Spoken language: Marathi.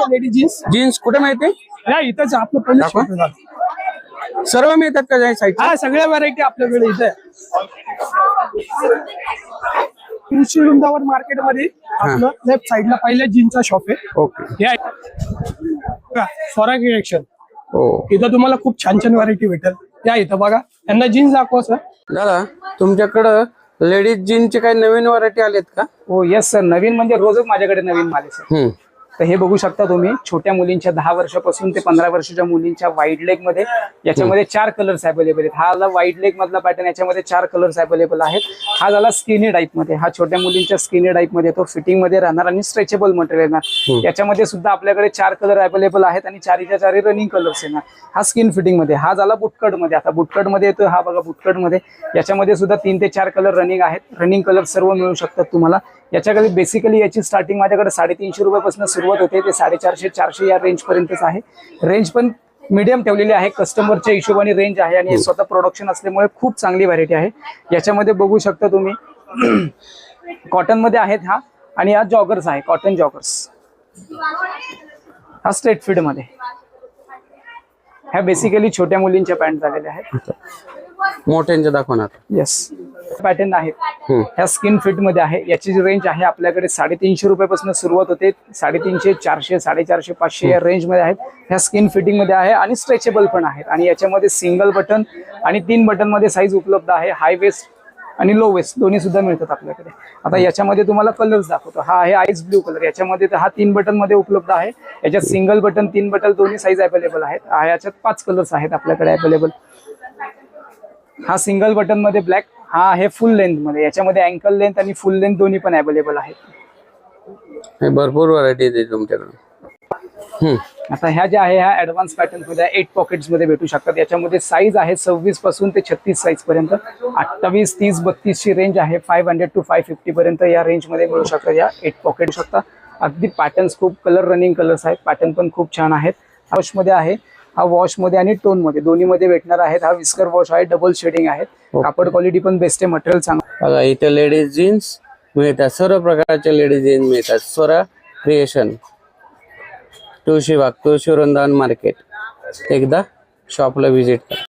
लेडीज जीन्स जीन्स कुठे माहिती नाही इथंच आपलं पहिलं shop आहे दादा. सर्व मिळतात का साईड? हा सगळ्या व्हरायटी आपल्याकडे इथे कृषी वृंदावन मार्केट मध्ये आपलं लेफ्ट साइडला पहिल्या जीनचा शॉप आहे. ओके. स्वराग इलेक्शन हो इथं तुम्हाला खूप छान छान व्हरायटी भेटेल. या इथं बघा त्यांना जीन्स दाखवा सर. दादा तुमच्याकडं लेडीज जीन्सचे काही नवीन व्हरायटी आलेत का? हो येस सर, नवीन म्हणजे रोजच माझ्याकडे नवीन माल आहे सर. तर हे बघू शकता तुम्ही, छोट्या मुलींच्या 10 वर्षापासून ते 15 वर्षाच्या मुलींच्या वाईड लेग मध्ये याच्यामध्ये 4 कलर्स अवेलेबल आहेत. हा झाला वाईड लेग मधला पॅटर्न, याच्यामध्ये 4 कलर्स अवेलेबल आहेत. हा झाला स्किनी टाईप मध्ये, हा छोट्या मुलींच्या स्किनी टाईप मध्ये तो फिटिंग मध्ये राहणार आणि स्ट्रेचेबल मटेरियल येणार. याच्यामध्ये सुद्धा आपल्याकडे 4 कलर अवेलेबल आहेत आणि 4च्या 4 रनिंग कलर्स येणार. हा स्किन फिटिंग मध्ये. हा झाला बुटकट मध्ये. आता बुटकट मध्ये येतो हा बघा बुटकट मध्ये, याच्यामध्ये सुद्धा 3 ते 4 कलर रनिंग आहेत. रनिंग कलर सर्व मिळू शकतात तुम्हाला. याच्याकडे बेसिकली याची स्टार्टिंग माझ्याकडे 350 रुपयापासून सुरुवात होते ते 450-400 या रेंज पर्यंतच आहे. रेंज पण मीडियम ठेवलेली आहे, कस्टमरच्या हिशोबाने रेंज आहे आणि स्वतः प्रोडक्शन असल्यामुळे खूप चांगली व्हरायटी आहे. याच्यामध्ये बघू शकता तुम्ही कॉटन मध्ये आहेत हा, आणि हा जॉगर्स आहे, कॉटन जॉगर्स. हा स्ट्रेट फिट मध्ये. ह्या बेसिकली छोट्या मुलींच्या पॅन्ट झालेल्या आहेत. मोठ्यांच्या दाखवणार. येस पॅटर्न आहेत. ह्या स्किन फिट मध्ये आहे. याची जी रेंज आहे आपल्याकडे 350 रुपयापासून सुरुवात होते. 350, 400, 450, 500 या रेंज मध्ये आहेत. ह्या स्किन फिटिंग मध्ये आहे आणि स्ट्रेचेबल पण आहेत. आणि याच्यामध्ये सिंगल बटन आणि 3 बटन मध्ये साईज उपलब्ध आहे. हाय वेस्ट आणि लो वेस्ट दोन्ही सुद्धा मिळतात आपल्याकडे. आता याच्यामध्ये तुम्हाला कलर्स दाखवतो. हा आहे आईस ब्लू कलर. याच्यामध्ये हा 3 बटन मध्ये उपलब्ध आहे. याच्यात सिंगल बटन 3 बटन दोन्ही साईज अवेलेबल आहेत. याच्यात 5 कलर्स आहेत आपल्याकडे अवेलेबल. हा सिंगल बटन मध्ये ब्लॅक. हा आहे फुल लेंथ मध्ये. याच्यामध्ये अँकल लेंथ आणि फुल लेंथ दोन्ही पण अवेलेबल आहेत. भरपूर व्हरायटी आहे तुमच्याकडे. आता ह्या ज्या आहे ह्या ऍडव्हान्स पॅटर्न मध्ये 8 पॉकेट्स मध्ये भेटू शकतात. याच्यामध्ये साईज आहे 26 पासून ते 36 साईज पर्यंत. 28, 30, 32 ची रेंज आहे. 500 to 550 पर्यंत या रेंज मध्ये मिळू शकतात. या 8 पॉकेट शकता. अगदी पॅटर्न्स खूप कलर रनिंग कलर्स आहेत. पॅटर्न पण खूप छान आहेत. वॉश मध्ये आहे. हा वॉश मध्ये आणि टोन मध्ये दोन्ही मध्ये भेटणार आहेत. हा विस्कर वॉश आहे. डबल शेडिंग आहे. कापड क्वालिटी पण बेस्ट आहे. मटेरियल चांगलं. बघा इथे लेडीज जीन्स मिळतात. सर्व प्रकारचे लेडीज जीन्स मिळतात. स्वरा क्रिएशन, तुळशीबाग, तुळशी वृंदावन मार्केट. एकदा शॉपला व्हिजिट करा.